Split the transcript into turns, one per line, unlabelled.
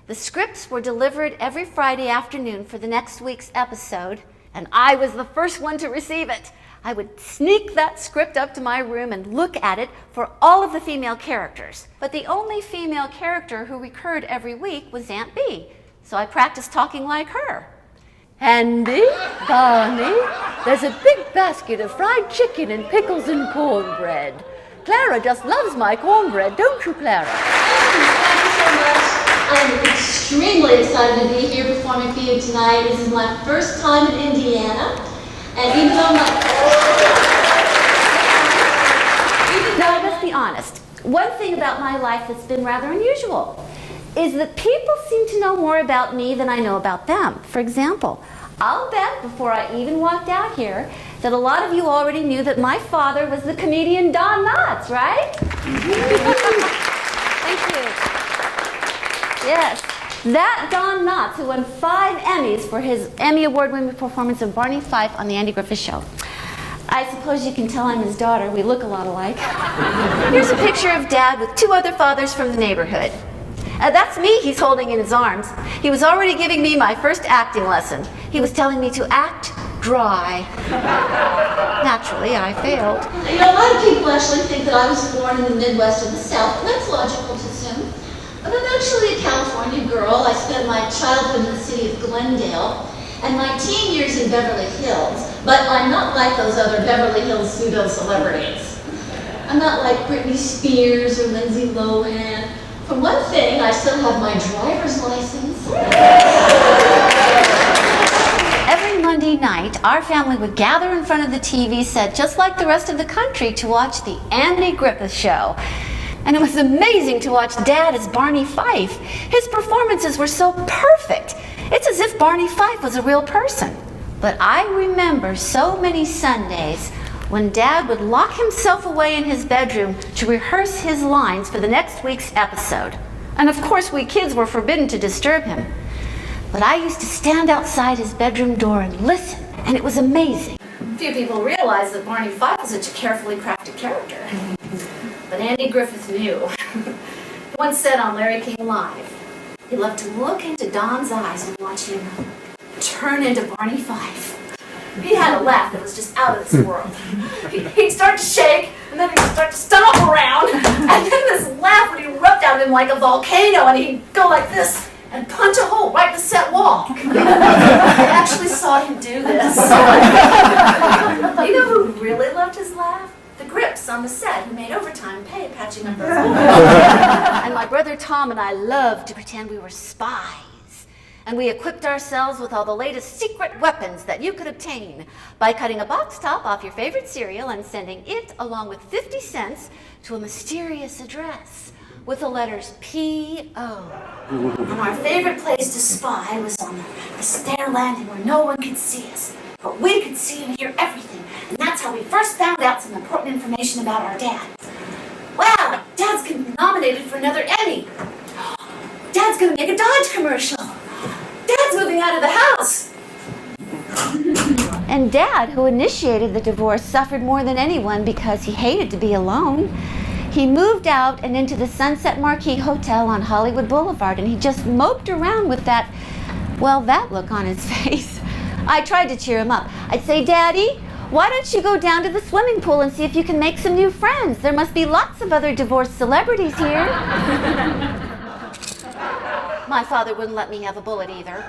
The scripts were delivered every Friday afternoon for the next week's episode, and I was the first one to receive it. I would sneak that script up to my room and look at it for all of the female characters. But the only female character who recurred every week was Aunt Bee, so I practiced talking like her. Andy, Barney, there's a big basket of fried chicken and pickles and cornbread. Clara just loves my cornbread, don't you, Clara?
Thank you so much. I'm extremely excited to be here performing for you tonight. This is my first time in Indiana. And even though
Now, let's be honest. One thing about my life that's been rather unusual is that people seem to know more about me than I know about them. For example, I'll bet before I even walked out here that a lot of you already knew that my father was the comedian Don Knotts, right? Thank you. Yes, that Don Knotts, who won 5 Emmys for his Emmy Award-winning performance of Barney Fife on The Andy Griffith Show. I suppose you can tell I'm his daughter. We look a lot alike. Here's a picture of Dad with 2 other fathers from the neighborhood. That's me he's holding in his arms. He was already giving me my first acting lesson. He was telling me to act dry. Naturally, I failed.
You know, a lot of people actually think that I was born in the Midwest or the South, and that's logical to assume. But I'm actually a California girl. I spent my childhood in the city of Glendale and my teen years in Beverly Hills. But I'm not like those other Beverly Hills pseudo-celebrities. I'm not like Britney Spears or Lindsay Lohan. For one thing, I still have my driver's license.
Every Monday night, our family would gather in front of the TV set, just like the rest of the country, to watch The Andy Griffith Show. And it was amazing to watch Dad as Barney Fife. His performances were so perfect. It's as if Barney Fife was a real person. But I remember so many Sundays when Dad would lock himself away in his bedroom to rehearse his lines for the next week's episode. And of course, we kids were forbidden to disturb him. But I used to stand outside his bedroom door and listen, and it was amazing. Few people realize that Barney Fife was such a carefully crafted character. But Andy Griffith knew. He once said on Larry King Live, he loved to look into Don's eyes and watch him turn into Barney Fife. He had a laugh that was just out of this world. He'd start to shake, and then he'd start to stomp around, and then this laugh would erupt out of him like a volcano, and he'd go like this and punch a hole right in the set wall. I actually saw him do this. You know who really loved his laugh? The grips on the set who made overtime pay patching up those holes. And my brother Tom and I loved to pretend we were spies. And we equipped ourselves with all the latest secret weapons that you could obtain by cutting a box top off your favorite cereal and sending it, along with 50 cents, to a mysterious address with the letters P.O. And our favorite place to spy was on the stair landing where no one could see us. But we could see and hear everything. And that's how we first found out some important information about our dad. Wow, Dad's gonna be nominated for another Emmy. Dad's gonna make a Dodge commercial. Dad's moving out of the house. And Dad, who initiated the divorce, suffered more than anyone because he hated to be alone. He moved out and into the Sunset Marquis Hotel on Hollywood Boulevard, and he just moped around with that look on his face. I tried to cheer him up. I'd say, Daddy, why don't you go down to the swimming pool and see if you can make some new friends? There must be lots of other divorced celebrities here. My father wouldn't let me have a bullet either.